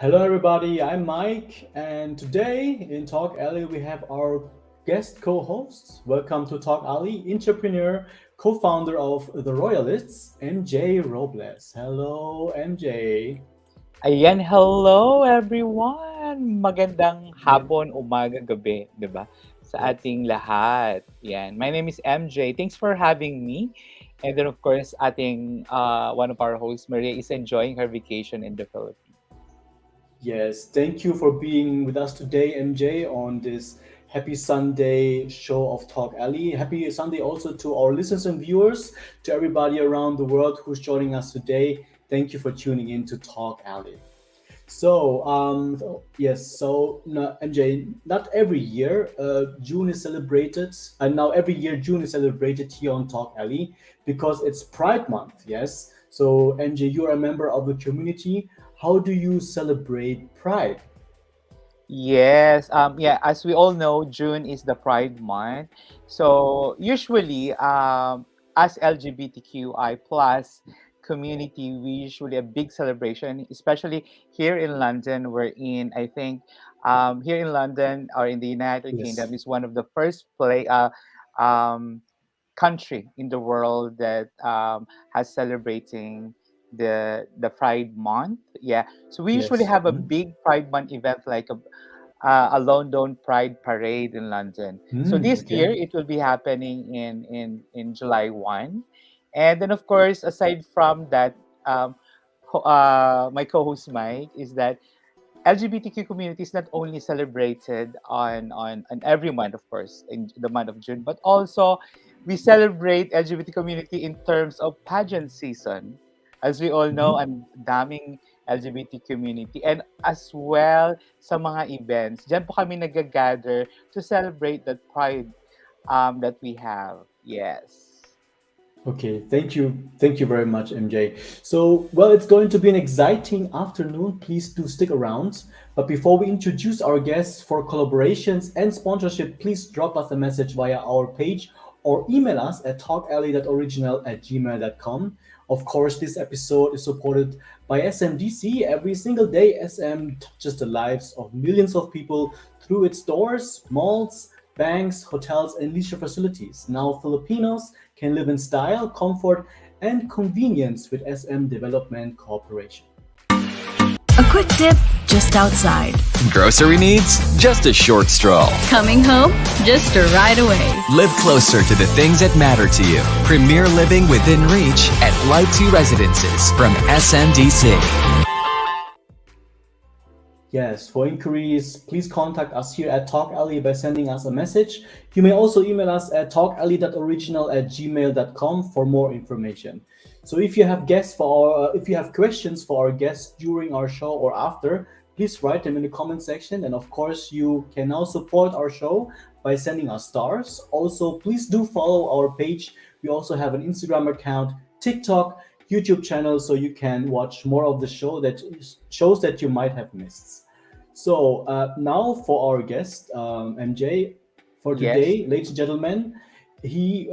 Hello, everybody. I'm Mike, and today in Talk Alley we have our guest co-host. Welcome to Talk Alley, entrepreneur, co-founder of The Royalists, MJ Robles. Hello, MJ. Ayan, hello everyone! Magandang hapon, umaga, gabi, 'di ba? Sa Yes. ating lahat. Yan. My name is MJ. Thanks for having me. And then of course, ating one of our hosts, Maria, is enjoying her vacation in the Philippines. Yes, thank you for being with us today, MJ, on this Happy Sunday show of Talk Alley. Happy Sunday also to our listeners and viewers, to everybody around the world who's joining us today. Thank you for tuning in to Talk Alley. Yes, MJ, not every year June is celebrated, and now every year June is celebrated here on Talk Alley because it's Pride Month, yes? So, MJ, you're a member of the community. How do you celebrate Pride? Yes, yeah, as we all know, June is the Pride Month. So usually, as LGBTQI plus community, we usually a big celebration, especially here in London. We're in, I think, here in London or in the United Yes, Kingdom is one of the first um, country in the world that has celebrating the Pride Month. Yeah, so we usually yes. have a big Pride Month event like a London Pride Parade in London. So this Okay. year it will be happening in July 1, and then of course aside from that, my co-host Mike is that LGBTQ community is not only celebrated on every month, of course, in the month of June, but also we celebrate LGBT community in terms of pageant season. As we all know, Mhm. ang daming LGBT community and as well sa mga events. Diyan po kami nag-gather to celebrate that pride that we have. Yes. Okay, thank you very much, MJ. So, well, it's going to be an exciting afternoon. Please do stick around. But before we introduce our guests for collaborations and sponsorship, please drop us a message via our page or email us at talkalley.original@gmail.com. Of course, this episode is supported by SMDC. Every single day, SM touches the lives of millions of people through its stores, malls, banks, hotels, and leisure facilities. Now, Filipinos can live in style, comfort, and convenience with SM Development Corporation. A quick dip just outside. Grocery needs? Just a short stroll. Coming home just a ride away. Live closer to the things that matter to you. Premier living within reach at Light 2 Residences from SMDC. Yes, for inquiries, please contact us here at Talk Alley by sending us a message. You may also email us at talkalley.original@gmail.com for more information. So if you have if you have questions for our guests during our show or after, please write them in the comment section. And of course, you can now support our show by sending us stars. Also, please do follow our page. We also have an Instagram account, TikTok, YouTube channel, so you can watch more of the shows that you might have missed. So now for our guest, MJ, for Yes. today, ladies and gentlemen, he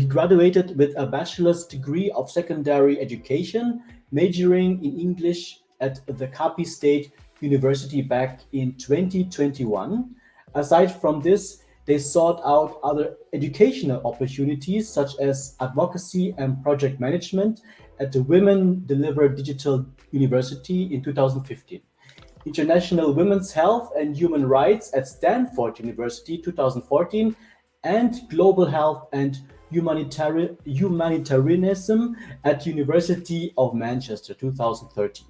graduated with a bachelor's degree of secondary education, majoring in English at the Capi State University back in 2021. Aside from this, they sought out other educational opportunities such as advocacy and project management at the Women Deliver Digital University in 2015. International Women's Health and Human Rights at Stanford University 2014, and Global Health and Humanitarianism at University of Manchester 2013.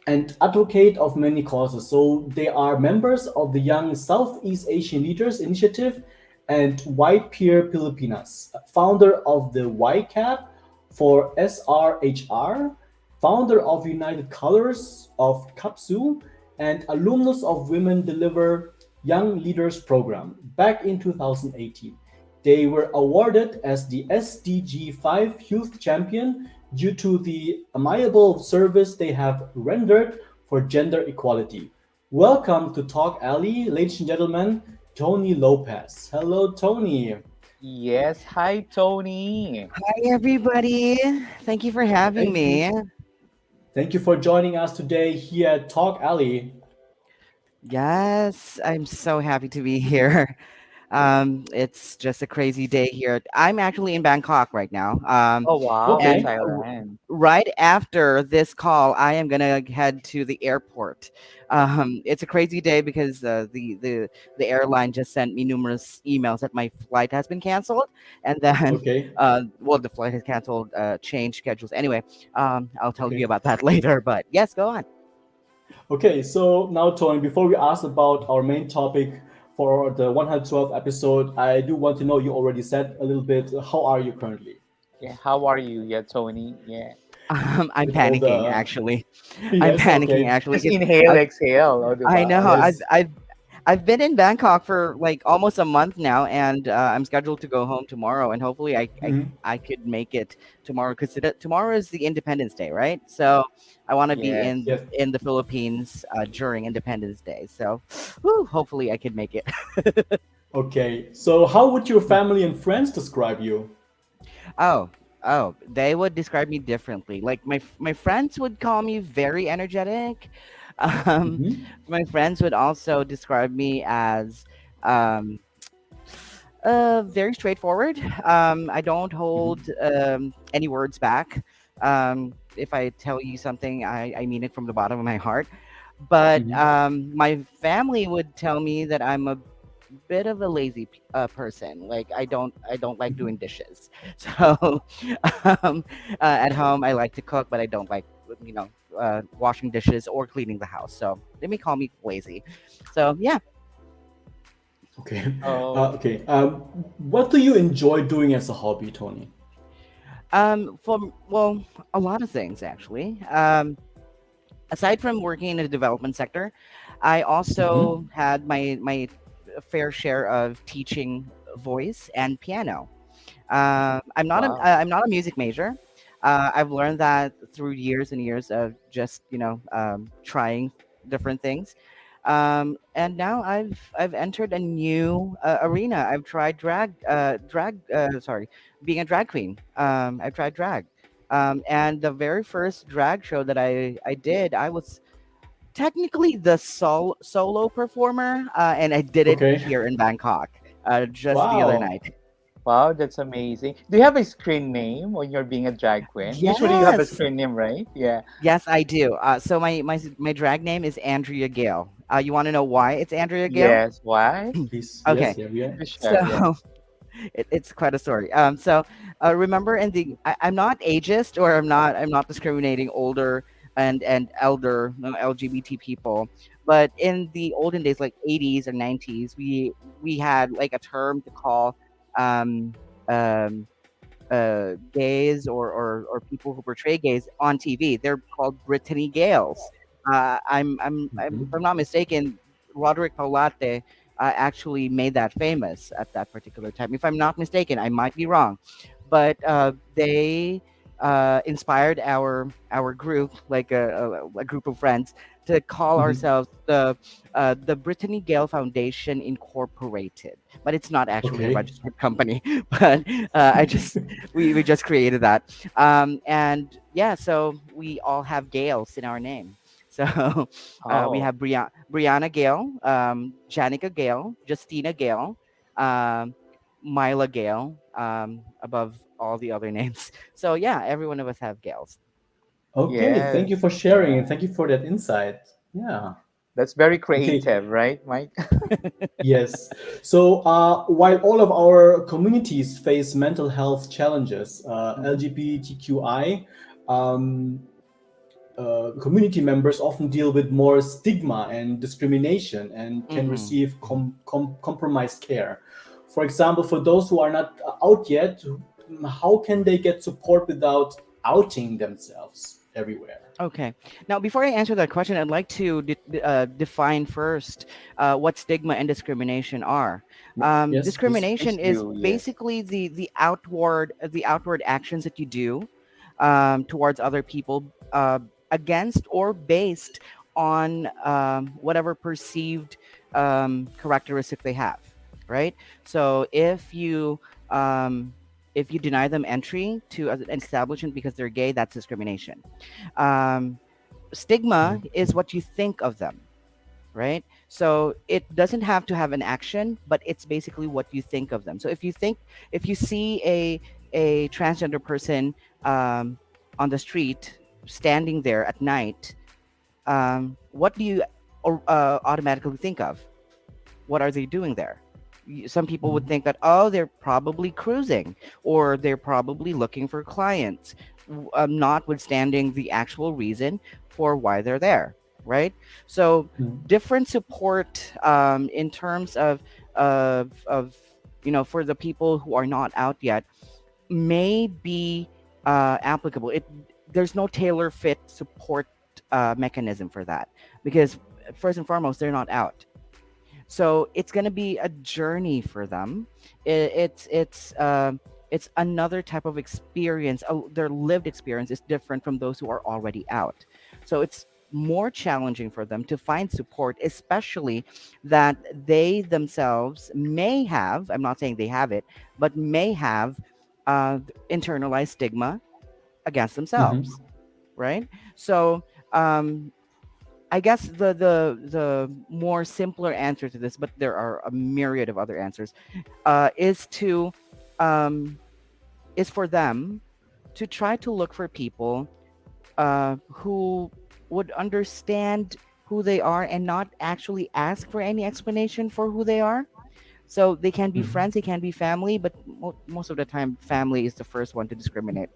And advocate of many causes. So they are members of the Young Southeast Asian Leaders Initiative and White Peer Pilipinas, founder of the YCAP for SRHR, founder of United Colors of KAPSU, and alumnus of Women Deliver Young Leaders Program back in 2018. They were awarded as the SDG 5 Youth Champion due to the amiable service they have rendered for gender equality. Welcome to Talk Alley, ladies and gentlemen, Tony Lopez. Hello, Tony. Yes. Hi, Tony. Hi, everybody. Thank you for having Thank you. me. Thank you for joining us today here at Talk Alley. Yes, I'm so happy to be here. It's just a crazy day here. I'm actually in Bangkok right now. Oh wow, in And Okay, Thailand. right after this call, I am gonna head to the airport. It's a crazy day because the airline just sent me numerous emails that my flight has been canceled, and then, okay, well, the flight has canceled, change schedules. Anyway, I'll tell you okay. about that later. But yes, go on. Okay, so now, Tony, before we ask about our main topic for the 112th episode, I do want to know, you already said a little bit, how are you currently? Yeah, how are you? Yeah, Tony. Yeah. I'm With all panicking the. actually. I'm Yes, panicking okay. actually Just because inhale, I've exhale. Oh, I diba? know Yes. I've been in Bangkok for like almost a month now, and I'm scheduled to go home tomorrow, and hopefully Mhm. I could make it tomorrow because tomorrow is the Independence Day, right? So I want to be Yes. Yes. in the Philippines during Independence Day. So, whew, hopefully I could make it. Okay, so how would your family and friends describe you? Oh, oh, they would describe me differently. Like my friends would call me very energetic. Um, Hmm. my friends would also describe me as um, very straightforward. I don't hold Hmm. any words back. If I tell you something, I mean it from the bottom of my heart. But Hmm. my family would tell me that I'm a bit of a lazy person. Like I don't like doing dishes. So um, at home I like to cook, but I don't like you know washing dishes or cleaning the house. So they may call me lazy. So yeah. Okay. Oh, Okay. What do you enjoy doing as a hobby, Tony? For well, a lot of things actually. Aside from working in the development sector, I Hmm. also had my fair share of teaching voice and piano. wow. I'm not a music major. I've learned that through years and years of just trying different things. And now I've entered a new arena. I've tried being a drag queen. I've tried drag. And the very first drag show that I did, I was technically the solo performer, and I did it Okay. here in Bangkok just the other Wow. night. Wow, that's amazing. Do you have a screen name when you're being a drag queen? Usually you have a Yes, screen name, right? Yeah. yes, I do. So my drag name is Andrea Gale. You want to know why it's Andrea Gale? Yes. Why? Please. Yes. Okay, Yeah. We are. Please so share. Yeah. it's quite a story. Remember I'm not ageist, or I'm not discriminating older and elder LGBT people, but in the olden days, like 80s or 90s, we had like a term to call um, um, gays or people who portray gays on TV. They're called Brittany Gales. If Mhm. I'm not mistaken, Roderick Paulate actually made that famous at that particular time. If I'm not mistaken, I might be wrong, but they inspired our group, like a group of friends, to call Mhm. ourselves the Brittany Gale Foundation Incorporated. But it's not actually a Okay. registered company. But I just we just created that, and yeah, so we all have Gales in our name. So we Oh, have Brianna Gale, Janica Gale, Justina Gale, um, Mila Gale, above all the other names. So yeah, every one of us have Gales. Okay. Thank yes. you for sharing Yeah. and thank you for that insight. Yeah. That's very Okay. creative, right, Mike? Yes. So while all of our communities face mental health challenges, Hmm. LGBTQI um, community members often deal with more stigma and discrimination and can Hmm. receive compromised care. For example, for those who are not out yet, how can they get support without outing themselves everywhere? Okay. Now, before I answer that question, I'd like to define first what stigma and discrimination are. Yes, please. Please Discrimination is do. Yes. basically the outward actions that you do towards other people, against or based on whatever perceived characteristic they have. Right. So if you um, If you deny them entry to an establishment because they're gay, that's discrimination. Um, Stigma is what you think of them, right? So it doesn't have to have an action, but it's basically what you think of them. So if you see a transgender person um, on the street standing there at night, what do you automatically think of? What are they doing there? Some people would think that, oh, they're probably cruising or they're probably looking for clients, notwithstanding the actual reason for why they're there, right? So different support in terms of for the people who are not out yet may be applicable. There's no tailor fit support mechanism for that because first and foremost they're not out, so it's going to be a journey for them. It's another type of experience. Their lived experience is different from those who are already out, so it's more challenging for them to find support, especially that they themselves may have, I'm not saying they have it, but may have internalized stigma against themselves, right? So I guess the more simpler answer to this, but there are a myriad of other answers, is to is for them to try to look for people who would understand who they are and not actually ask for any explanation for who they are. So they can be friends, they can be family, but most of the time, family is the first one to discriminate.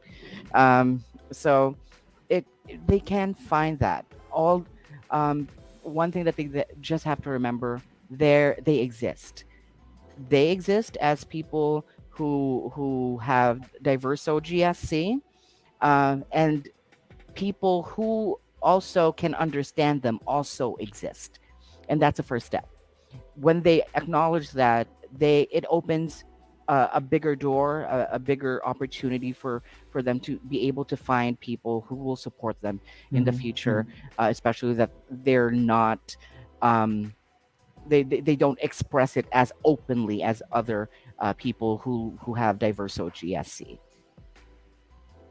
So it they can find that all. um One thing that that just have to remember, they exist. They exist as people who have diverse OGSC, and people who also can understand them also exist, and that's the first step. When they acknowledge that, they it opens a bigger door, a bigger opportunity for them to be able to find people who will support them in the future, especially that they're not they don't express it as openly as other people who have diverse OGSC.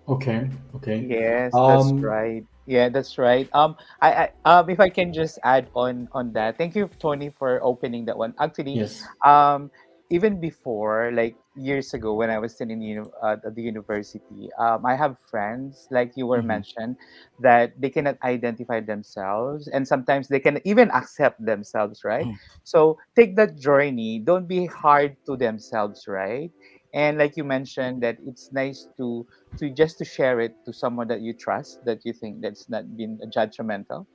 Okay, okay. Yes, that's Um, right. Yeah, that's right. If I can just add on that, thank you, Tony, for opening that one. Actually, yes. um, even before, like years ago, when I was still in at the university, I have friends, like you were mentioned, that they cannot identify themselves, and sometimes they can even accept themselves, right? So take that journey. Don't be hard to themselves, right? And like you mentioned, that it's nice to just to share it to someone that you trust, that you think that's not been judgmental.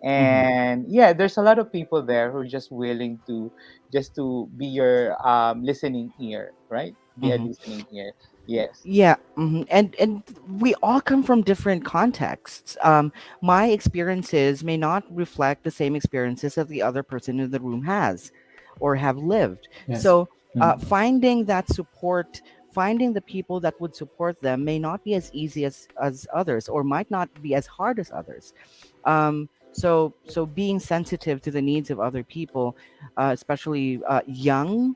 And yeah, there's a lot of people there who are just willing to just to be your listening ear, right? Be a Hmm. listening ear. Yes. Yeah, and we all come from different contexts. My experiences may not reflect the same experiences that the other person in the room has, or have lived. Yes. So, finding that support, finding the people that would support them, may not be as easy as others, or might not be as hard as others. So being sensitive to the needs of other people, especially young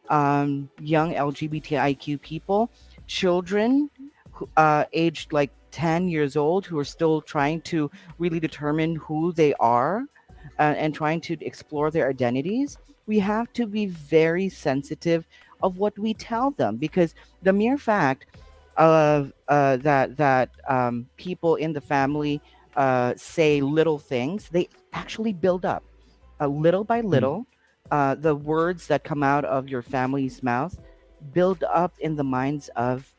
LGBTIQ people, children aged like 10 years old, who are still trying to really determine who they are, and trying to explore their identities. We have to be very sensitive of what we tell them, because the mere fact of that people in the family say little things, they actually build up, little by little. The words that come out of your family's mouth build up in the minds of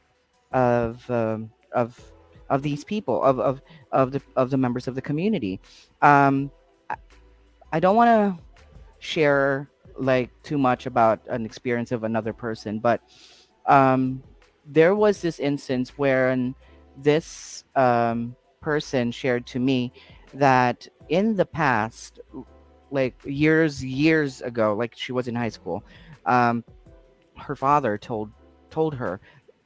um, of of these people, of the members of the community. I, I don't want to share like too much about an experience of another person, but um, there was this instance wherein this person shared to me that in the past, like years ago, like she was in high school, um, her father told her,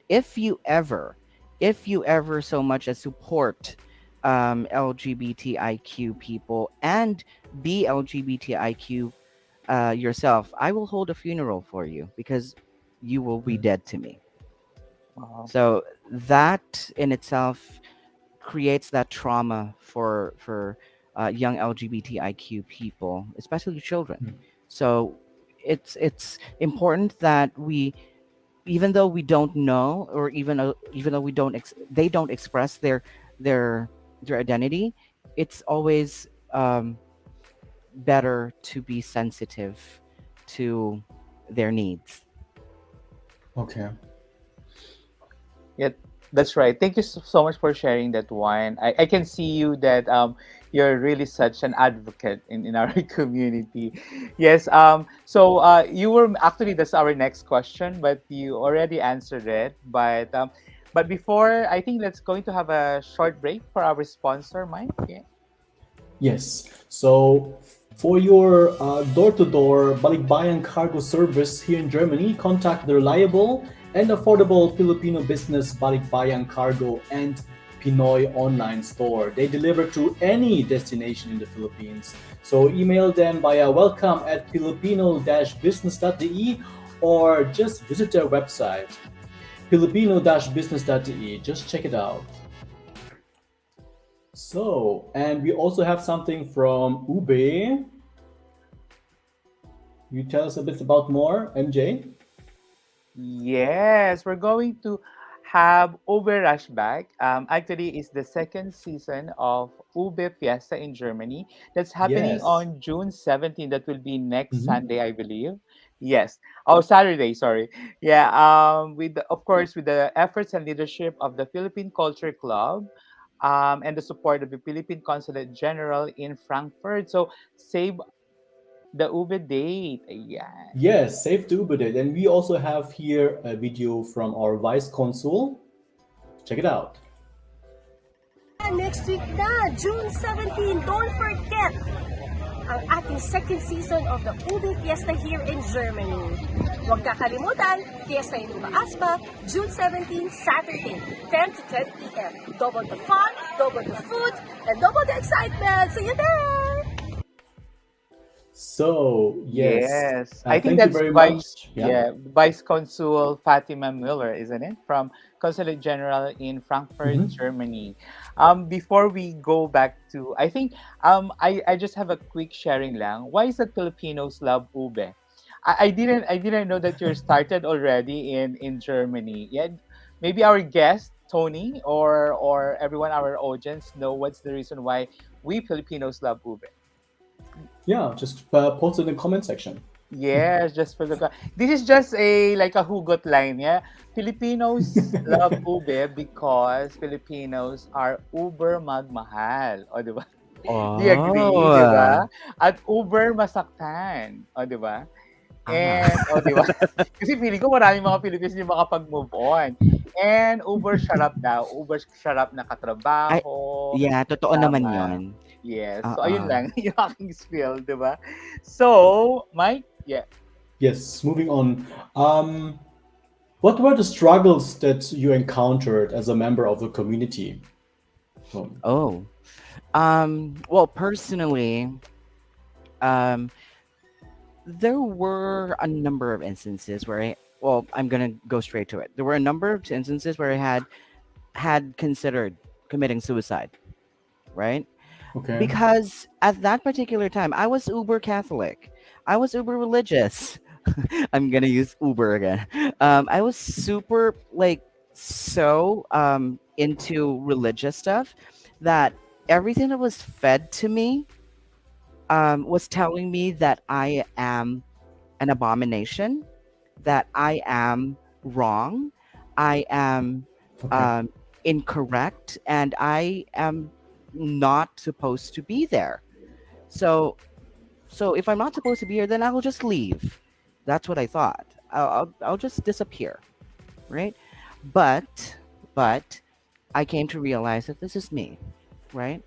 if you ever so much as support LGBTIQ people and be LGBTIQ yourself, I will hold a funeral for you because you will be dead to me. Wow. So that in itself creates that trauma for young LGBTIQ people, especially children. So it's important that we, even though we don't know, or even though we don't they don't express their their identity, it's always better to be sensitive to their needs. Okay. Yeah, that's right. Thank you so much for sharing that one. I can see you that you're really such an advocate in our community. Yes. You were actually, that's our next question, but you already answered it. But before, I think let's going to have a short break for our sponsor, Mike. Yeah. Yes. So for your door-to-door balikbayan cargo service here in Germany, contact the reliable and affordable Filipino business Balikbayan Cargo and Pinoy online store. They deliver to any destination in the Philippines. So email them via welcome at filipino-business.de or just visit their website filipino-business.de. Just check it out. So, and we also have something from Ube. You tell us a bit about more, MJ? Yes, we're going to have Ube Rushback. Actually, it's the second season of Ube Fiesta in Germany. That's happening Yes. on June 17th. That will be next Mhm. Sunday, I believe. Yes. Oh, Saturday, sorry. Yeah, of course, with the efforts and leadership of the Philippine Culture Club, and the support of the Philippine Consulate General in Frankfurt. So save the Ube date. Ayan. Yes, save the Uber date. And we also have here a video from our vice consul. Check it out. Next week na, June 17, don't forget ang ating second season of the Ube Fiesta here in Germany. Huwag kakalimutan, Fiesta in Uba Aspa, June 17, Saturday, 10 to 10 p.m. Double the fun, double the food, and double the excitement. See you there! So, yes, Yes, I think thank you that's very much. Yeah. Vice Consul Fatima Müller, isn't it? From Consulate General in Frankfurt, Mhm. Germany. Before we go back to, I think I just have a quick sharing lang. Why is that Filipinos love ube? I didn't know that you're started already in Germany. Yeah, maybe our guest Tony or everyone our audience know what's the reason why we Filipinos love ube. Yeah, just post it in the comment section. Yes, just for the this is just a like a hugot line, yeah. Filipinos love ube because Filipinos are uber magmahal, o di ba? Do you agree, di Oh. ba? At uber masaktan, o di ba? Ah. And o di ba? Kasi feeling ko maraming mga Filipinos yung makapag-move on. And uber sarap daw, uber sarap na Ay, katrabaho, yeah, totoo naman kasama. 'yon. Yes. So ayun Oo. lang yung aking spiel, di ba? So, Mike, yeah. Yes, moving on. What were the struggles that you encountered as a member of the community? Oh, Oh. Well, personally, um, there were a number of instances where I'm gonna go straight to it. There were a number of instances where I had considered committing suicide, right? okay. Because at that particular time, I was uber Catholic. I was uber religious. I'm gonna use Uber again. I was super like so into religious stuff that everything that was fed to me was telling me that I am an abomination, that I am wrong, I am Okay. um, incorrect, and I am not supposed to be there. So, so if I'm not supposed to be here, then I will just leave. That's what I thought. I'll just disappear, right? But, but I came to realize that this is me, right?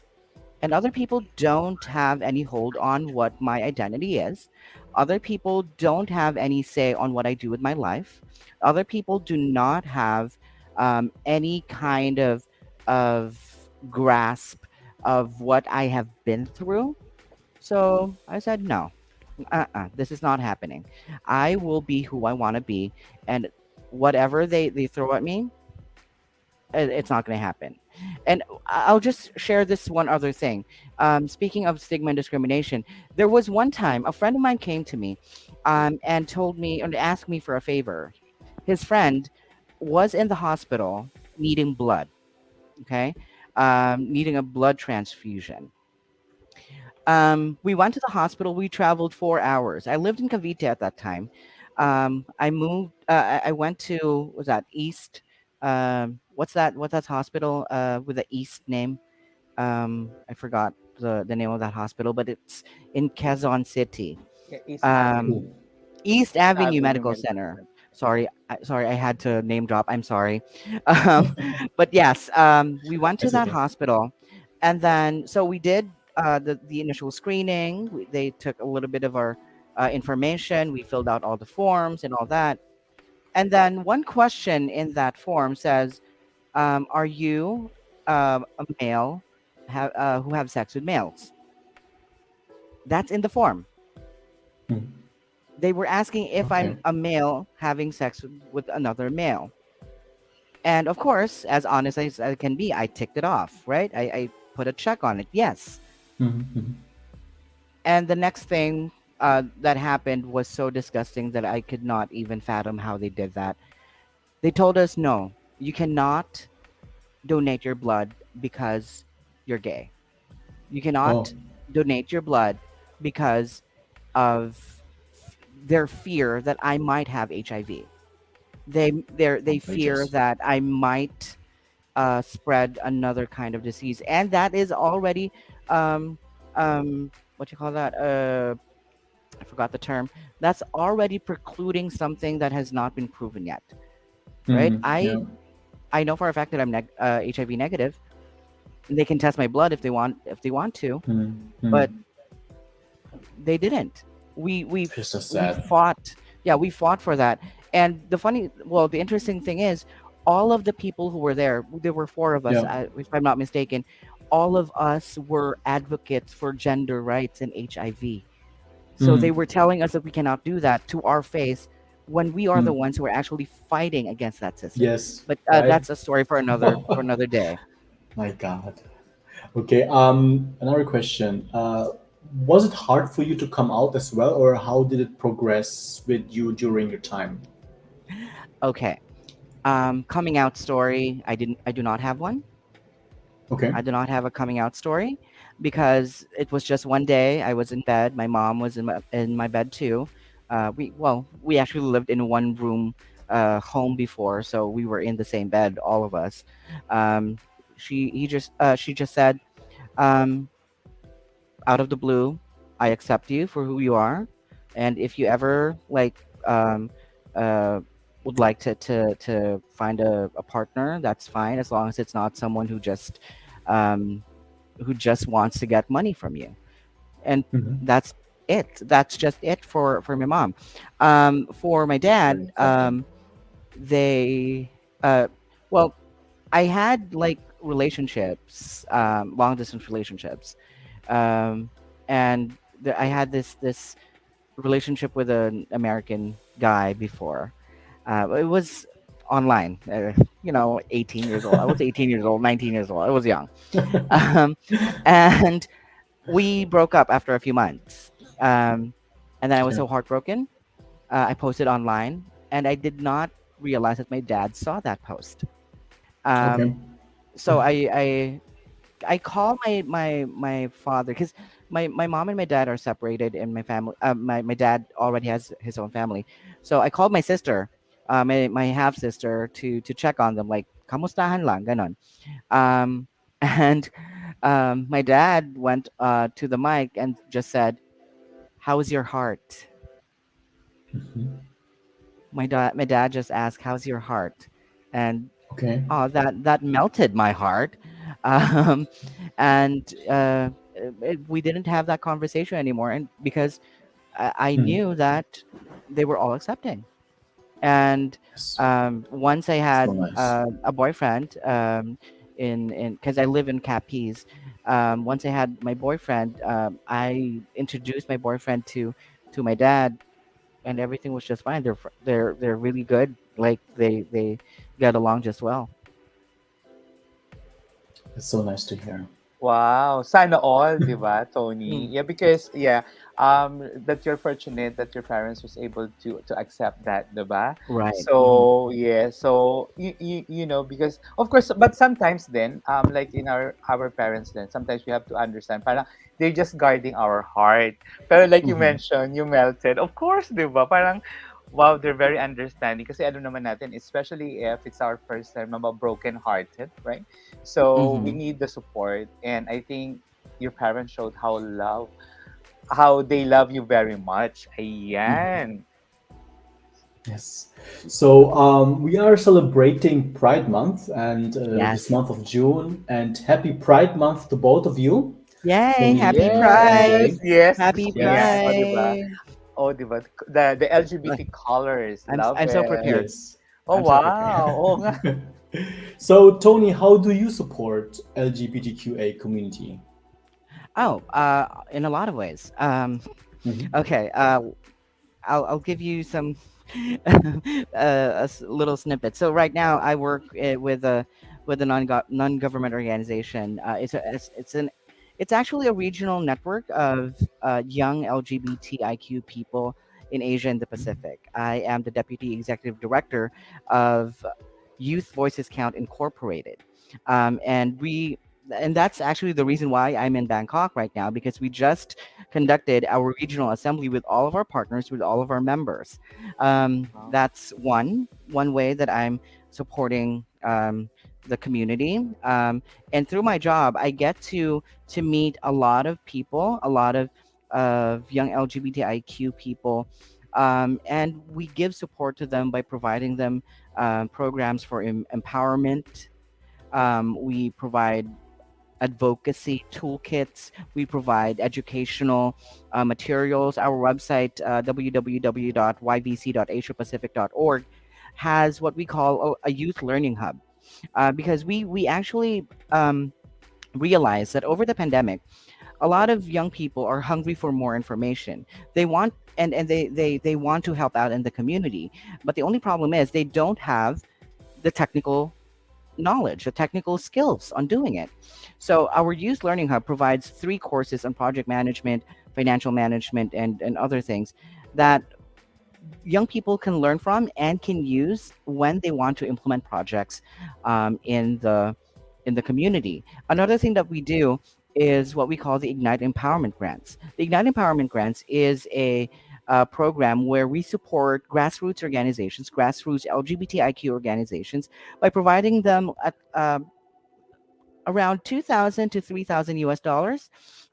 And other people don't have any hold on what my identity is. Other people don't have any say on what I do with my life. Other people do not have any kind of grasp of what I have been through. So I said, no, this is not happening. I will be who I want to be, and whatever they throw at me, it's not going to happen. And I'll just share this one other thing. Speaking of stigma and discrimination, there was one time a friend of mine came to me, and told me and asked me for a favor. His friend was in the hospital needing blood. Okay, needing a blood transfusion. We went to the hospital. We traveled 4 hours. I lived in Cavite at that time. I moved. I went to, was that East? What's that? What's that hospital? With the East name? I forgot the name of that hospital, but it's in Quezon City. Yeah, East Um, Avenue. Oh, East East Avenue Avenue Medical Medical Center. Center. Sorry, I had to name drop. I'm sorry. Um, but yes, we went to that's that okay. hospital, and then so we did the initial screening. They took a little bit of our information. We filled out all the forms and all that. And then one question in that form says, "Are you a male who have sex with males?" That's in the form. Hmm. They were asking if Okay. I'm a male having sex with another male. And of course, as honest as I can be, I ticked it off, right? I put a check on it. Yes. Mhm. And the next thing that happened was so disgusting that I could not even fathom how they did that. They told us, no, you cannot donate your blood because you're gay. You Oh, cannot donate your blood because of their fear that I might have HIV. They fear outrageous. that I might spread another kind of disease, and that is already um, what you call that? I forgot the term. That's already precluding something that has not been proven yet, right? Hmm. Yeah. I know for a fact that I'm HIV negative. They can test my blood if they want to, Hmm. but they didn't. We we It's so we sad. fought. Yeah, we fought for that. And the interesting thing is, all of the people who were there were four of us, Yeah. if I'm not mistaken. All of us were advocates for gender rights and HIV. So they Hmm. were telling us that we cannot do that to our face when we are the Hmm. ones who are actually fighting against that system. Yes. But Right. that's a story for another day. My God. Okay. Another question. Was it hard for you to come out as well, or how did it progress with you during your time? Okay. Coming out story. I do not have one. Okay. I do not have a coming out story because it was just one day. I was in bed. My mom was in my bed too. We actually lived in one room home before, so we were in the same bed, all of us. Um, she just said, um, out of the blue, I accept you for who you are, and if you ever um, uh, would like to find a partner, that's fine as long as it's not someone um, who just wants to get money from you. And Hmm. that's it. That's just it for my mom. For my Very dad, accepting. they uh, well, I had relationships, long distance relationships, um, and I had this relationship with an American guy before. It was online. 18 years old. I was 18 years old, 19 years old. I was young. Um, and we broke up after a few months. Um, and then I was Okay. so heartbroken. I posted online, and I did not realize that my dad saw that post. Okay. Um, so I call my father because my mom and my dad are separated, and my family. My dad already has his own family, so I called my sister, my half sister, to check on them, like kamustahan lang, ganon. Um, and my dad went to the mic and just said, "How's your heart?" Mhm. My dad just asked, "How's your heart?" And Okay. oh, that melted my heart. Um, and we didn't have that conversation anymore, and because I Hmm. knew that they were all accepting. And Yes. once I So had nice. a boyfriend, in because I live in Capiz. Once I had my boyfriend, I introduced my boyfriend to my dad, and everything was just fine. They're really good. Like they get along just well. It's so nice to hear. Wow, sana all, 'di ba, Tony? Mm, Yeah, because yeah, that you're fortunate that your parents was able to accept that, 'di ba? right. Hmm. So yeah, so you know, because of course, but sometimes then, like in our parents then, sometimes we have to understand, parang they're just guarding our heart. Pero like you Hmm. mentioned, you melted. Of course, 'di ba? Parang wow, they're very understanding kasi ano naman natin, especially if it's our first time, about broken hearted, right? So we Hmm. need the support, and I think your parents showed how they love you very much. Hmm. Ayan. Yes. So we are celebrating Pride Month and this Yes. month of June. And happy Pride Month to both of you, Yay! Happy Tony and Yes, Pride! MJ. yes, Happy yan. O, di ba? Pride! O, di ba? The Like, LGBT colors, love I'm so it. prepared. Yes. Oh, I'm so prepared. wow. Oo nga. So Tony, how do you support LGBTQA community? Oh, in a lot of ways. Mhm. Okay. I'll give you some little snippet. So right now I work with a non-government organization. It's actually a regional network of young LGBTIQ people in Asia and the Pacific. I am the deputy executive director of Youth Voices Count Incorporated, and we. And that's actually the reason why I'm in Bangkok right now, because we just conducted our regional assembly with all of our partners, with all of our members. Wow. That's one way that I'm supporting the community. And through my job, I get to meet a lot of people, a lot of young LGBTIQ people. And we give support to them by providing them programs for empowerment. We provide advocacy toolkits. We provide educational materials. Our website, www.ybc.asiapacific.org, has what we call a youth learning hub, because we actually realize that over the pandemic, a lot of young people are hungry for more information. They want and they want to help out in the community, but the only problem is they don't have the technical knowledge, the technical skills on doing it. So our Youth Learning Hub provides 3 courses on project management, financial management, and other things that young people can learn from and can use when they want to implement projects in the community. Another thing that we do is what we call the Ignite Empowerment Grants. The Ignite Empowerment Grants is a program where we support grassroots organizations, grassroots LGBTIQ organizations, by providing them around 2,000 to 3,000 US dollars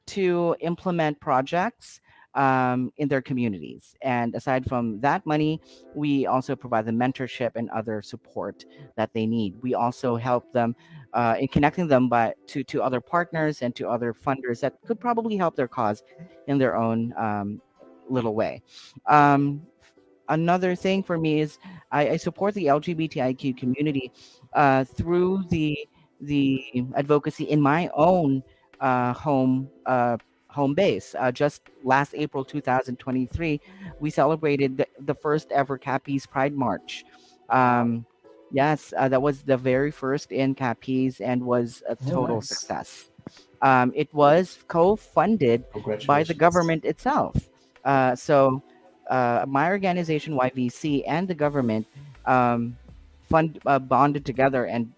to implement projects in their communities. And aside from that money, we also provide them mentorship and other support that they need. We also help them in connecting them to other partners and to other funders that could probably help their cause in their own little way. Um, Another thing for me is I support the LGBTIQ community through the advocacy in my own home base. Just last April 2023, we celebrated the first ever Capiz Pride March. Wow. Um, yes, that was the very first in Capiz and was a Oh, total nice. success. It was co-funded by the Congratulations. government itself. So my organization YVC and the government um, fund bonded together and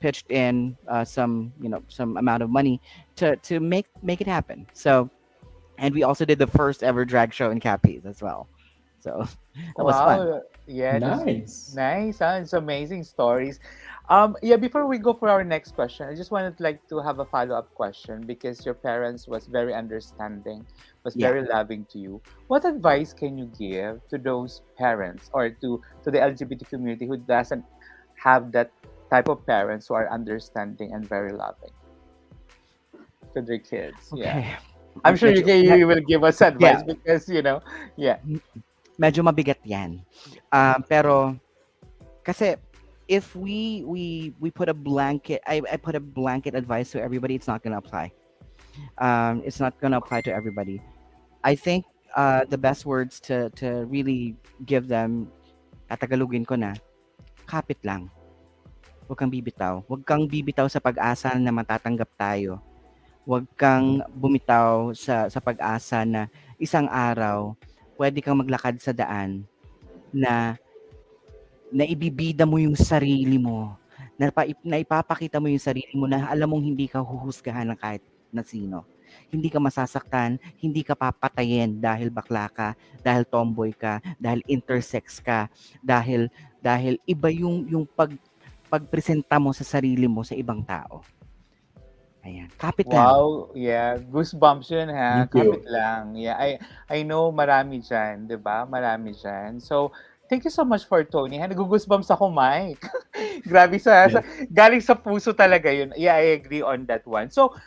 pitched in some amount of money to make it happen. So, and we also did the first ever drag show in Capiz as well. So that was fun. Wow. Yeah, that's Nice. nice. Huh? It's amazing stories. Yeah, before we go for our next question, I just wanted like to have a follow-up question because your parents was very understanding, was Yeah. very loving to you. What advice can you give to those parents or to the LGBT community who doesn't have that type of parents who are understanding and very loving to their kids? Yeah. Okay. I'm sure you will give us Yeah. advice because, yeah. Medyo mabigat yan. Pero kasi if we put a blanket, I put a blanket advice to everybody, it's not gonna apply. It's not gonna apply to everybody. I think the best words to really give them, Tagalogin ko na, kapit lang. Huwag kang bibitaw. Huwag kang bibitaw sa pag-asa na matatanggap tayo. Huwag kang bumitaw sa pag-asa na isang araw pwede kang maglakad sa daan na naibibida mo yung sarili mo, na ipapakita mo yung sarili mo na alam mong hindi ka huhusgahan ng kahit na sino. Hindi ka masasaktan, hindi ka papatayin dahil bakla ka, dahil tomboy ka, dahil intersex ka, dahil iba yung pagpresenta mo sa sarili mo sa ibang tao. Ayan, kapit lang. Wow, yeah, goosebumps yun ha, Thank you. kapit lang. Yeah, I know marami diyan, 'di ba? Marami diyan. So, thank you so much for Tony. Ha, nagugoosebumps ako, Mike. Grabe Yes. galing sa puso talaga yun. Yeah, I agree on that one. So,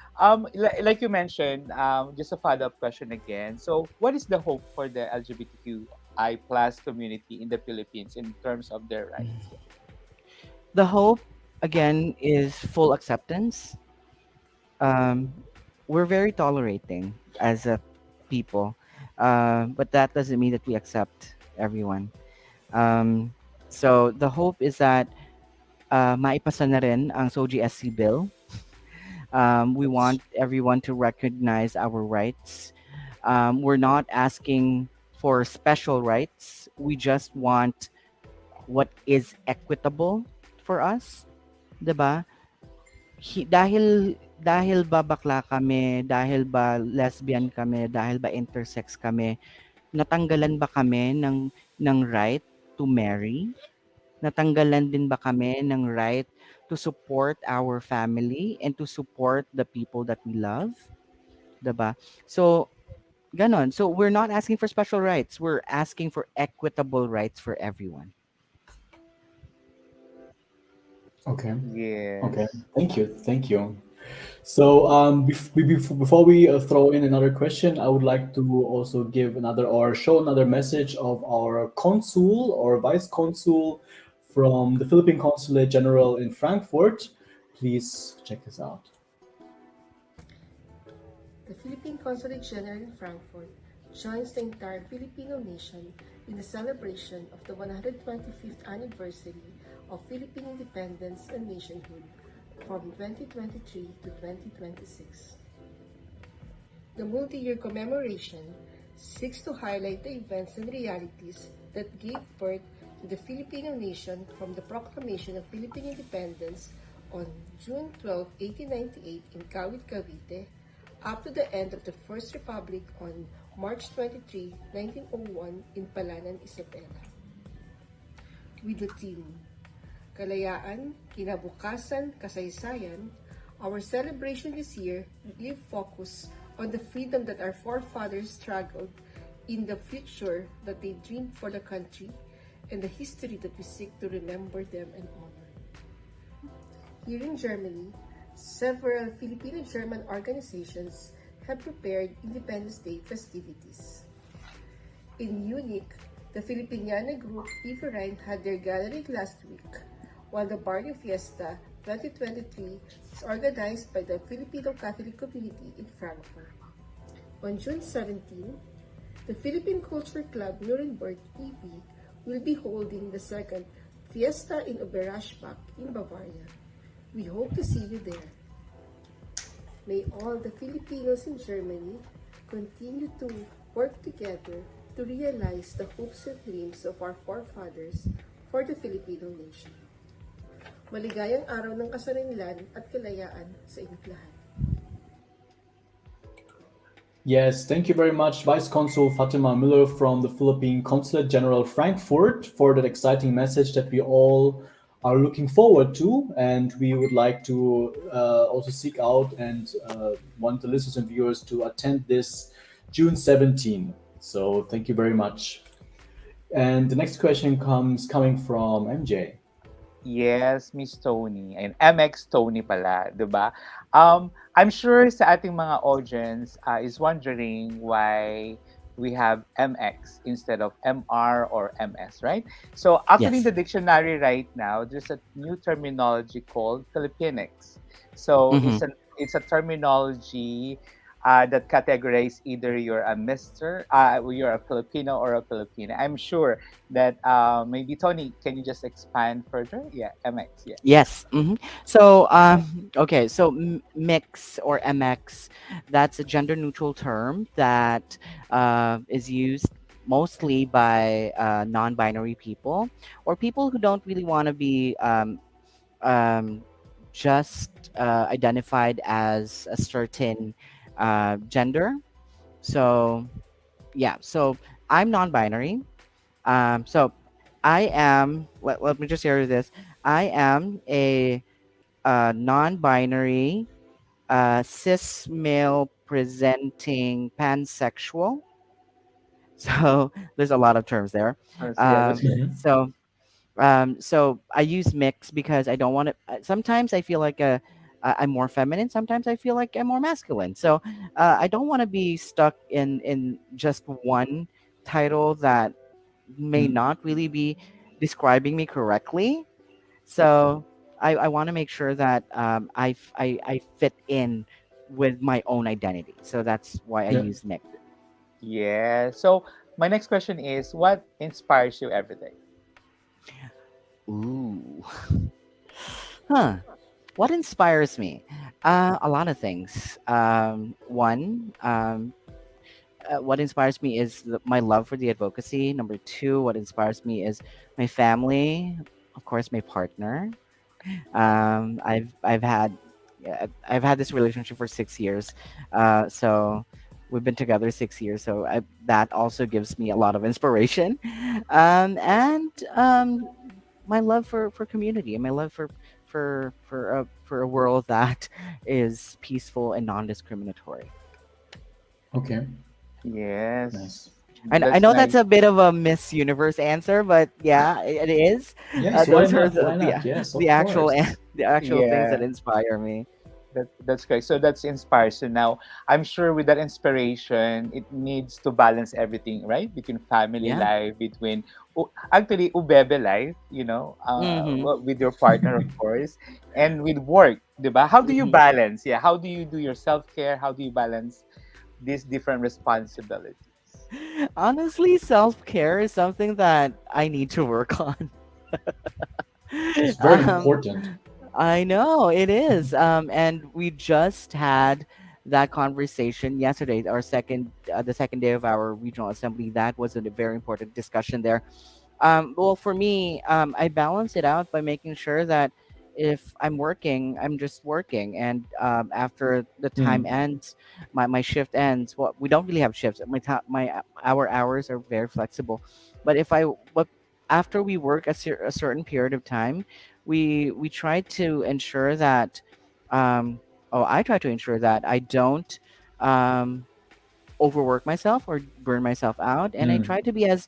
like you mentioned, just a follow-up question again. So, what is the hope for the LGBTQI plus community in the Philippines in terms of their rights? The hope, again, is full acceptance. Um, we're very tolerating as a people, but that doesn't mean that we accept everyone. Um, so the hope is that maipasa na rin ang SOGI-SC bill. We Yes. want everyone to recognize our rights. We're not asking for special rights. We just want what is equitable for us, 'di ba? Dahil ba bakla kami, dahil ba lesbian kami, dahil ba intersex kami, natanggalan ba kami ng right to marry? Natanggalan din ba kami ng right to support our family and to support the people that we love? 'Di ba? So, ganon. So, we're not asking for special rights. We're asking for equitable rights for everyone. Okay. Okay. Yes. Thank you. Thank you. So, before we throw in another question, I would like to also give another or show another message of our consul or vice consul from the Philippine Consulate General in Frankfurt. Please check this out. The Philippine Consulate General in Frankfurt joins the entire Filipino nation in the celebration of the 125th anniversary of Philippine independence and nationhood from 2023 to 2026. The multi-year commemoration seeks to highlight the events and realities that gave birth to the Filipino nation from the proclamation of Philippine independence on June 12, 1898 in Kawit, Cavite, up to the end of the First Republic on March 23, 1901 in Palanan, Isabela. With the theme, Kalayaan, Kinabukasan, Kasaysayan, our celebration this year will give focus on the freedom that our forefathers struggled in, the future that they dreamed for the country, and the history that we seek to remember them and honor. Here in Germany, several Filipino-German organizations have prepared Independence Day festivities. In Munich, the Filipiniana group Iverein had their gathering last week, while the Barrio Fiesta 2023 is organized by the Filipino Catholic community in Frankfurt. On June 17, the Philippine Culture Club Nuremberg EV will be holding the second Fiesta in Oberraschbach in Bavaria. We hope to see you there. May all the Filipinos in Germany continue to work together to realize the hopes and dreams of our forefathers for the Filipino nation. Maligayang araw ng kasarinlan at kalayaan sa inyong lahat. Yes, thank you very much, Vice Consul Fatima Miller from the Philippine Consulate General Frankfurt for that exciting message that we all are looking forward to. And we would like to also seek out and want the listeners and viewers to attend this June 17. So thank you very much. And the next question coming from MJ. Yes, Miss Tony. And MX Tony pala, di ba? I'm sure sa ating mga audience is wondering why we have MX instead of MR or MS, right? So actually in Yes. the dictionary right now, there's a new terminology called Filipinics. So Mhm. it's a terminology that categorize either you're a Mister, you're a Filipino or a Filipina. I'm sure that maybe Tony, can you just expand further? Yeah, MX. Yeah. Yes. So, okay. So, mix or MX, that's a gender neutral term that is used mostly by non binary people or people who don't really want to be um, just identified as a certain gender. So, yeah. So, I'm non binary. So, let me just share this. I am a non-binary, cis male presenting pansexual. So there's a lot of terms there. Yeah, that's Um, great. Mhm. so so I use mix because I don't want to. Sometimes I feel like I'm more feminine. Sometimes I feel like I'm more masculine. So I don't want to be stuck in just one title that may Mhm. not really be describing me correctly. So I want to make sure that I fit in with my own identity. So that's why I Yeah. use mix. Yeah. So my next question is, what inspires you every day? Ooh, huh? What inspires me? A lot of things. What inspires me is my love for the advocacy. Number two, what inspires me is my family, of course, my partner. I've had yeah, I've had this relationship for 6 years, so we've been together 6 years. So that also gives me a lot of inspiration, and my love for community and my love for a world that is peaceful and non-discriminatory. Okay. Yes, Nice. I that's know that's nice. a bit of a Miss Universe answer, but yeah, it is. Yes. Why Those are not? Why not? Yes, the of actual course. the actual things that Yeah. inspire me. That's great. So that's inspired. So now I'm sure with that inspiration, it needs to balance everything, right? Between family Yeah. life, between actually ubebe life, Mm-hmm. with your partner, of course, and with work, diba? How do you Mm-hmm. balance? Yeah, how do you do your self care? How do you balance these different responsibilities? Honestly, self care is something that I need to work on. It's very um, important. I know it is. And we just had that conversation yesterday, the second day of our regional assembly. That was a very important discussion there. Well, for me, I balance it out by making sure that if I'm working, I'm just working, and after the time Mm. ends, my shift ends. Well, we don't really have shifts. Our hours are very flexible, but but after we work a certain period of time, we try to ensure that, um, I try to ensure that I don't. Um, overwork myself or burn myself out, and I Mm. try to be as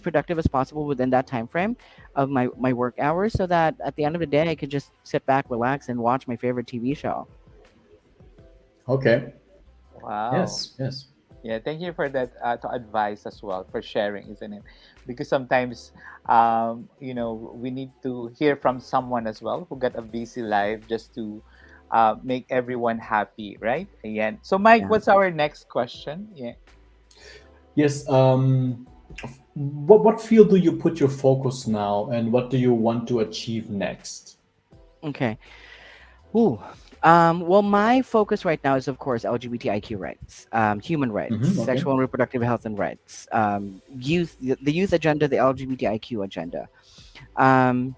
productive as possible within that time frame of my work hours, so that at the end of the day I could just sit back, relax, and watch my favorite TV show. Okay. Wow. Yes. Yes. Yeah, thank you for that to advice as well for sharing, isn't it? Because sometimes, we need to hear from someone as well who got a busy life just to make everyone happy, right? Again. So, Mike, Yeah. what's our next question? Yeah. Yes. What field do you put your focus now, and what do you want to achieve next? Okay. Ooh. Well, my focus right now is, of course, LGBTIQ rights, human rights, Okay. sexual and reproductive health and rights, the youth agenda, the LGBTIQ agenda. Um,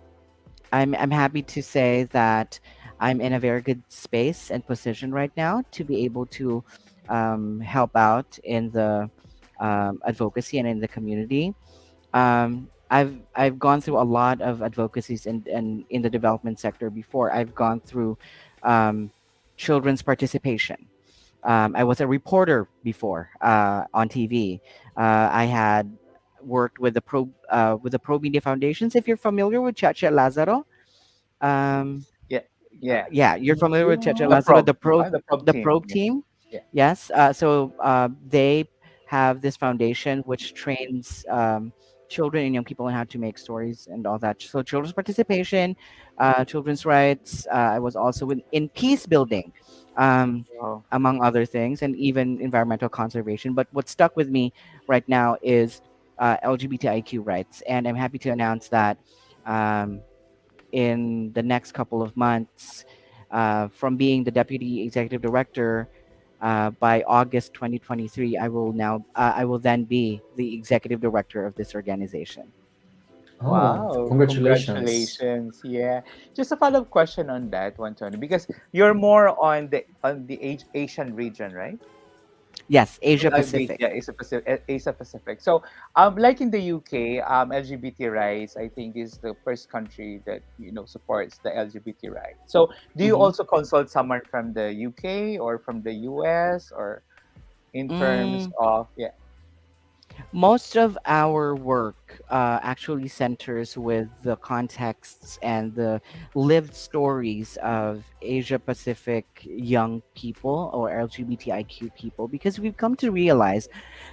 I'm happy to say that I'm in a very good space and position right now to be able to help out in the advocacy and in the community. I've gone through a lot of advocacies in the development sector before. I've gone through um, children's participation. I was a reporter before on TV. I had worked with the Pro Media Foundations. If you're familiar with Chacha Lazaro, um, Yeah. Yeah. yeah, you're familiar with Chacha The Lazaro, probe. The probe the team. probe Yeah. team. Yeah. Yes. So they have this foundation which trains children and young people on how to make stories and all that. So children's participation, children's rights. I was also in peace building. um, Wow. among other things, and even environmental conservation. But what stuck with me right now is LGBTIQ rights, and I'm happy to announce that um, in the next couple of months, from being the deputy executive director. By August 2023, I will then be the executive director of this organization. Oh, Wow, congratulations. congratulations. Yeah. Just a follow-up question on that one, Tony, because you're more on the Asian region, right? Yes, Asia Wait, Pacific. yeah, Asia Pacific. So, like in the UK, LGBT rights, I think is the first country that supports the LGBT rights. So, do you Mm-hmm. also consult someone from the UK or from the US, or in terms Mm, of yeah? most of our work actually centers with the contexts and the lived stories of Asia Pacific young people or LGBTIQ people, because we've come to realize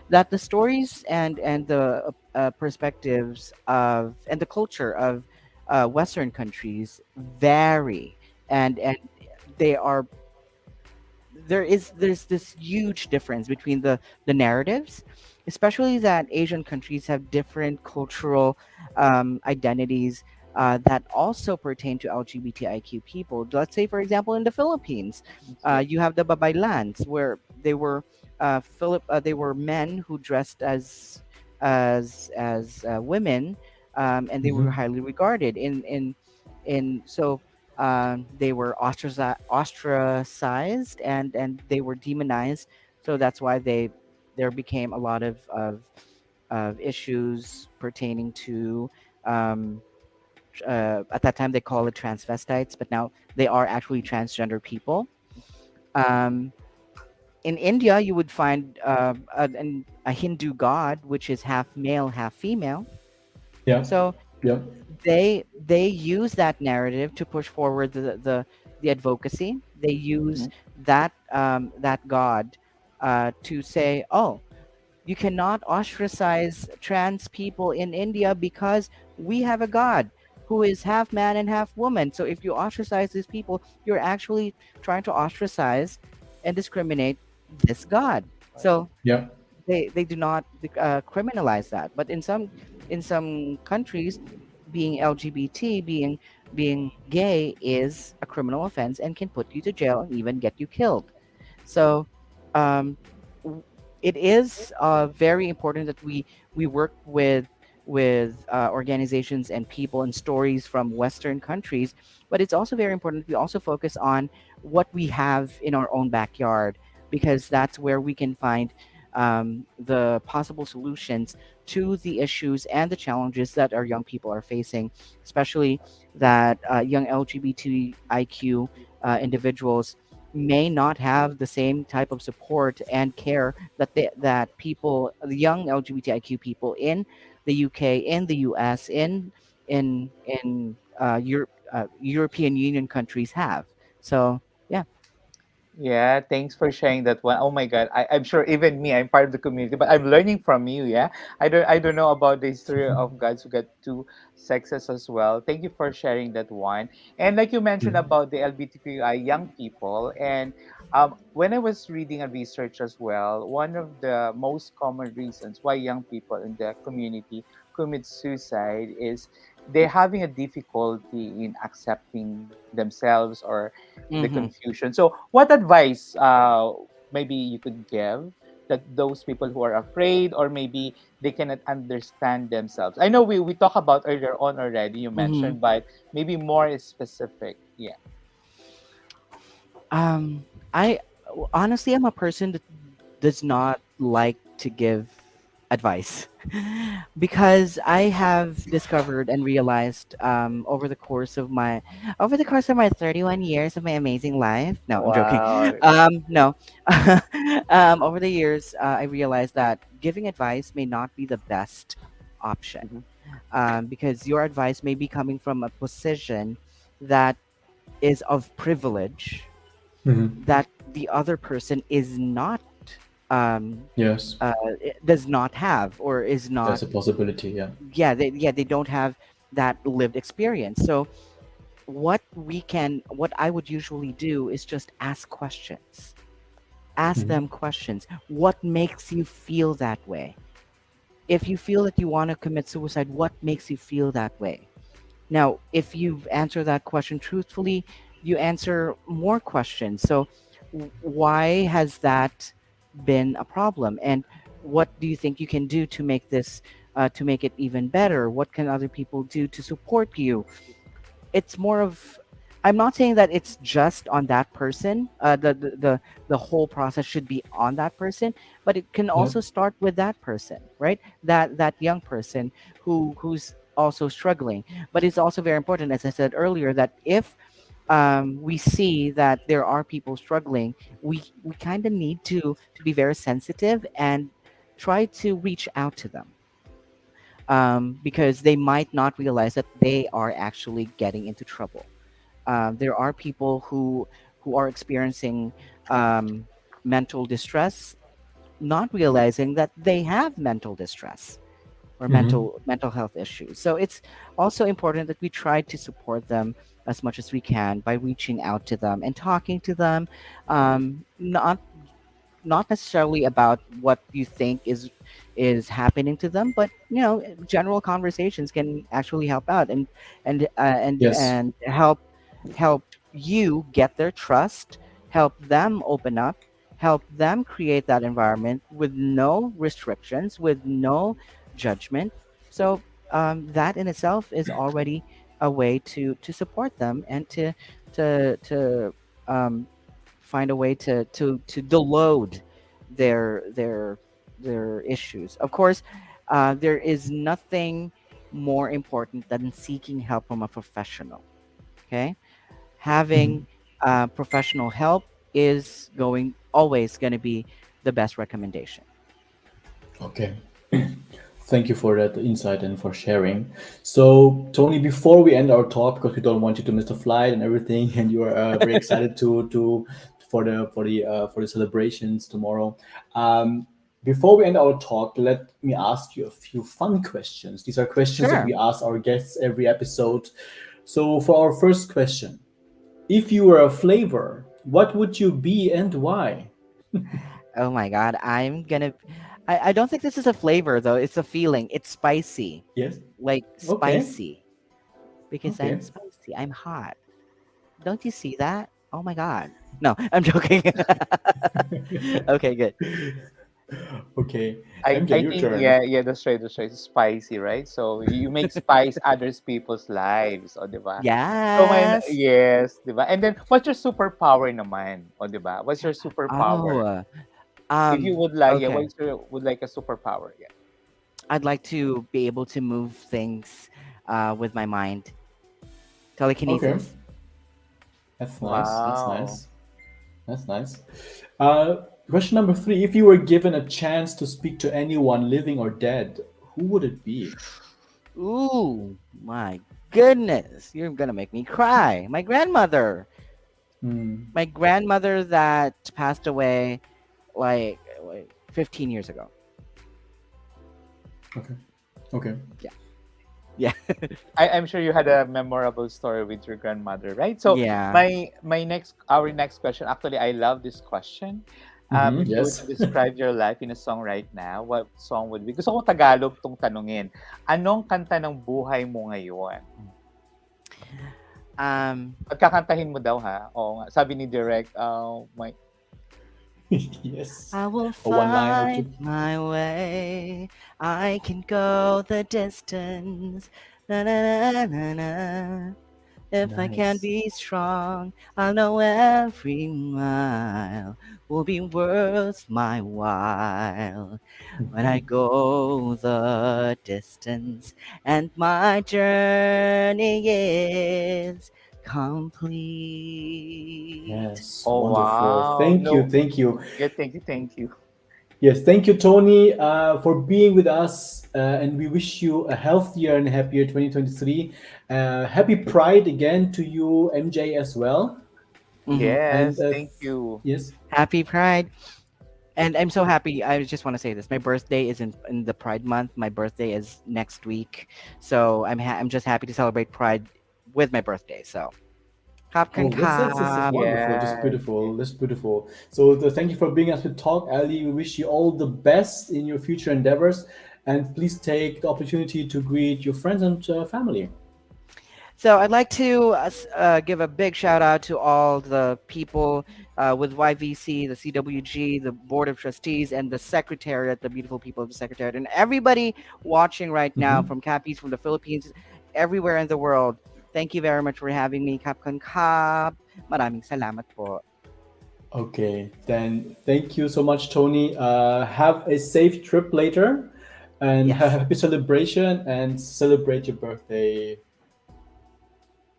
that the stories and the perspectives of and the culture of Western countries vary, and they are there's this huge difference between the narratives, especially that Asian countries have different cultural identities that also pertain to LGBTIQ people. Let's say, for example, in the Philippines, Yeah. you have the Babay lands where they were men who dressed as women, and they were Mhm. highly regarded in so they were ostracized and they were demonized. So that's why there became a lot of issues pertaining to at that time they call it transvestites, but now they are actually transgender people. Um, in India, you would find a Hindu god which is half male, half female. Yeah. So Yeah. they use that narrative to push forward the advocacy. They use Mhm. that god to say, oh, you cannot ostracize trans people in India because we have a god who is half man and half woman. So if you ostracize these people, you're actually trying to ostracize and discriminate this god. So Yeah. they do not criminalize that, but in some countries, being LGBT, being gay is a criminal offense and can put you to jail and even get you killed. So um, w- it is very important that we work with organizations and people and stories from Western countries, but it's also very important that we also focus on what we have in our own backyard, because that's where we can find the possible solutions to the issues and the challenges that our young people are facing, especially that young LGBTIQ individuals may not have the same type of support and care that the young LGBTIQ people in the UK, in the US, in European Union countries have. So yeah. Yeah, thanks for sharing that one. Oh my God, I'm sure even me, I'm part of the community, but I'm learning from you. Yeah, I don't know about the history of gods who got two sexes as well. Thank you for sharing that one. And like you mentioned Mhm. about the LGBTQI young people, and when I was reading and research as well, one of the most common reasons why young people in the community commit suicide is they're having a difficulty in accepting themselves or the Hmm. confusion. So, what advice maybe you could give that those people who are afraid or maybe they cannot understand themselves? I know we talked about earlier on already, you Hmm. mentioned, but maybe more specific. Yeah. Um, I honestly am a person that does not like to give advice because I have discovered and realized over the course of my 31 years of my amazing life. No, I'm joking. Wow. No, over the years, I realized that giving advice may not be the best option, Mhm. because your advice may be coming from a position that is of privilege Mhm. that the other person is not um Yes. does not have, or is not. There's a possibility. Yeah. Yeah, they don't have that lived experience. So what I would usually do is just ask questions. Ask Mhm. them questions. What makes you feel that way? If you feel that you want to commit suicide, what makes you feel that way? Now, if you've answered that question truthfully, you answer more questions. So, why has that been a problem? And what do you think you can do to make this, to make it even better? What can other people do to support you? It's more of, I'm not saying that it's just on that person. The whole process should be on that person, but it can Yep. also start with that person, right? That young person who's also struggling. But it's also very important, as I said earlier, that if we see that there are people struggling, we kind of need to be very sensitive and try to reach out to them, because they might not realize that they are actually getting into trouble. There are people who are experiencing um, mental distress, not realizing that they have mental distress or Mhm. mental health issues. So it's also important that we try to support them as much as we can by reaching out to them and talking to them, not necessarily about what you think is happening to them, but general conversations can actually help out Yes. and help you get their trust, help them open up, help them create that environment with no restrictions, with no judgment. So that in itself is already a way to support them and to um, find a way to deload their issues. Of course, there is nothing more important than seeking help from a professional. Okay, Mhm. having professional help is going always going to be the best recommendation. Okay. Thank you for that insight and for sharing. So, Tony, before we end our talk, because we don't want you to miss the flight and everything, and you are very excited to for the celebrations tomorrow. Um, Before we end our talk, let me ask you a few fun questions. These are questions that Sure. we ask our guests every episode. So, for our first question, if you were a flavor, what would you be and why? Oh my god, I don't think this is a flavor though. It's a feeling. It's spicy. Yes. Like Okay. spicy. Because I'm Okay. spicy. I'm hot. Don't you see that? Oh my god. No, I'm joking. Okay, good. Okay. MJ, I your think turn. yeah, yeah, that's right, that's right. It's spicy, right? So you make spice others people's lives, o 'di ba? So my Yes. yes, 'di ba? And then what's your superpower naman, o 'di ba? What's your superpower? Oh, If you would like, yeah, okay. what's your would like a superpower? Yeah. I'd like to be able to move things with my mind. Okay. Telekinesis. That's nice. That's Wow. nice. That's nice. Question number three. If you were given a chance to speak to anyone living or dead, who would it be? Ooh, my goodness. You're going to make me cry. My grandmother. Hmm. My grandmother that passed away like 15 years ago. Okay. Okay. Yeah. Yeah. I'm sure you had a memorable story with your grandmother, right? So Yeah. my next our next question, actually, I love this question. Mm-hmm. If you were to Yes. describe your life in a song right now, what song would be? Gusto ko Tagalog tong tanungin. Anong kanta ng buhay mo ngayon? Um Pagkakantahin mo daw ha. Oo nga. Sabi ni Direk, my Yes. I will A one line or find two. my way. I can go the distance. Na na na na na. If I can Nice. be strong, I'll know every mile will be worth my while. When I go the distance and my journey is complete. Yes. oh Wonderful. wow. Thank you. No. Thank you. Yeah, thank you, thank you. Yes, thank you, Tony, for being with us. And we wish you a healthier and happier 2023. Happy Pride again to you, MJ, as well. Mhm. And Yes, thank you. yes, Happy Pride. And I'm so happy. I just want to say this. My birthday is in the Pride month. My birthday is next week. So I'm just happy to celebrate Pride with my birthday. So, Kapkan Oh, that's Kap. wonderful, just Yes. beautiful, just beautiful. So thank you for being us with Talk, Ali. We wish you all the best in your future endeavors, and please take the opportunity to greet your friends and family. So I'd like to give a big shout out to all the people with YVC, the CWG, the Board of Trustees, and the Secretariat, the beautiful people of the Secretariat, and everybody watching right now Mhm. from Cappies from the Philippines, everywhere in the world. Thank you very much for having me, Kapkan Kap. Maraming salamat po. Okay, then thank you so much, Tony. Have a safe trip later, and Yes. happy celebration, and celebrate your birthday.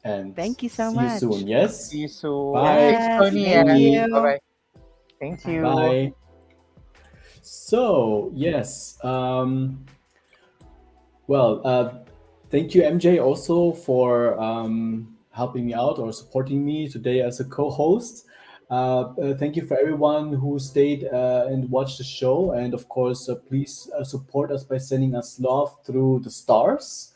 And Thank you so see you much. soon. Yes. See you soon. Yeah, Bye. thanks, Yes. Tony. Thank And Tony. bye you. bye. Thank Bye. you. Bye. So yes. Well, thank you, MJ, also for helping me out or supporting me today as a co-host. Thank you for everyone who stayed and watched the show, and of course, please support us by sending us love through the stars.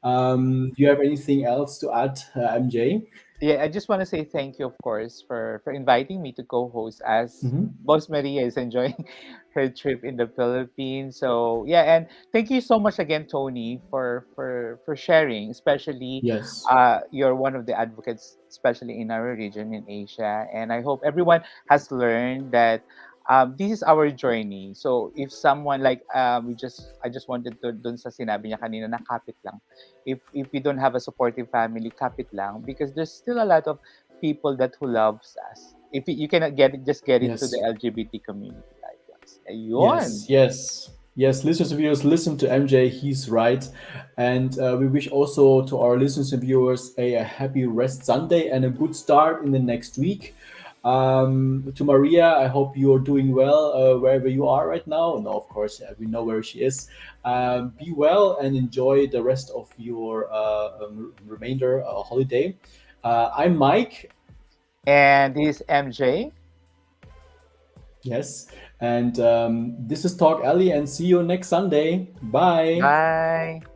Do you have anything else to add, MJ? Yeah, I just want to say thank you, of course, for inviting me to co-host as Mm-hmm. Boss Maria is enjoying her trip in the Philippines. So yeah, and thank you so much again, Tony, for sharing. Especially, Yes. you're one of the advocates, especially in our region in Asia. And I hope everyone has learned that. This is our journey. So if someone like I just wanted to dun sa sinabi niya kanina na kapit lang, if we don't have a supportive family, kapit lang, because there's still a lot of people that who loves us. If you cannot get it, just get it to the Yes. LGBT community likewise. Yes, Ayun. yes, yes. Listeners and viewers, listen to MJ. He's right, and we wish also to our listeners and viewers a happy rest Sunday and a good start in the next week. To Maria, I hope you're doing well wherever you are right now. No, of course, we know where she is. Be well and enjoy the rest of your remainder holiday. I'm Mike. And this is MJ. Yes, and this is Talk Alley, and see you next Sunday. Bye. Bye.